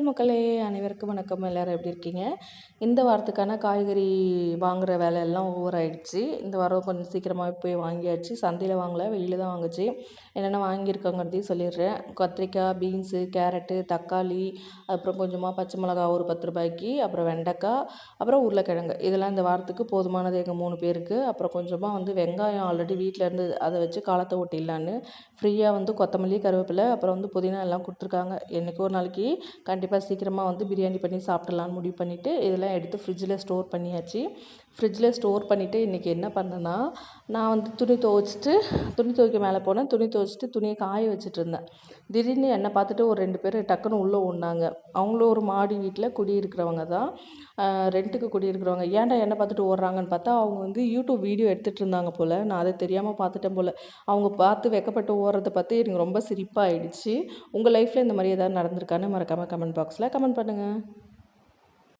மக்களே, அனைவருக்கும் வணக்கம். எல்லாரும் எப்படி இருக்கீங்க? இந்த வாரத்துக்கான காய்கறி வாங்குற வேலையெல்லாம் ஓவர் ஆயிடுச்சு. இந்த வாரம் கொஞ்சம் சீக்கிரமாகவே போய் வாங்கியாச்சு. சந்தையில் வாங்கல, வெளியில் தான் வாங்குச்சு. என்னென்ன வாங்கியிருக்கோங்கிறதையும் சொல்லிடுறேன். கத்திரிக்காய், பீன்ஸு, கேரட்டு, தக்காளி, அப்புறம் கொஞ்சமாக பச்சை மிளகா ஒரு 10 ரூபாய்க்கு, அப்புறம் வெண்டைக்காய், அப்புறம் உருளைக்கிழங்கு. இதெல்லாம் இந்த வாரத்துக்கு போதுமானது எங்கள் 3 பேருக்கு. அப்புறம் கொஞ்சமாக வெங்காயம் ஆல்ரெடி வீட்டில் இருந்து அதை வச்சு காலத்தை ஓட்டிடலான்னு ஃப்ரீயாக கொத்தமல்லி, கருவேப்பிலை, அப்புறம் புதினா எல்லாம் கொடுத்துருக்காங்க. என்றைக்கு ஒரு நாளைக்கு கண்டிப்பாக சீக்கிரமாக பிரியாணி பண்ணி சாப்பிட்றலான்னு முடிவு பண்ணிவிட்டு இதெல்லாம் எடுத்து ஃப்ரிட்ஜில் ஸ்டோர் பண்ணியாச்சு. ஃப்ரிட்ஜில் ஸ்டோர் பண்ணிவிட்டு இன்றைக்கி என்ன பண்ணேன்னா, நான் துணி துவைக்க மேலே போனேன். துணி துவைச்சிட்டு துணியை காய வச்சுட்டு இருந்தேன். திடீர்னு என்னை பார்த்துட்டு ஒரு 2 பேர் டக்குன்னு உள்ளே ஓடினாங்க. அவங்களும் ஒரு மாடி வீட்டில் குடியிருக்கிறவங்க தான், ரெண்ட்டுக்கு குடியிருக்கிறவங்க. ஏன்டா என்னை பார்த்துட்டு ஓடுறாங்கன்னு பார்த்தா அவங்க யூடியூப் வீடியோ எடுத்துகிட்டு இருந்தாங்க போல். நான் அதை தெரியாமல் பார்த்துட்டேன் போல். அவங்க பார்த்து வெக்கப்பட்டு ஓடுறத பார்த்து எனக்கு ரொம்ப சிரிப்பாக ஆயிடுச்சு. உங்கள் லைஃப்பில் இந்த மாதிரி ஏதாவது நடந்திருக்கான்னு மறக்காமல் கமெண்ட் பாக்ஸில் கமெண்ட் பண்ணுங்கள்.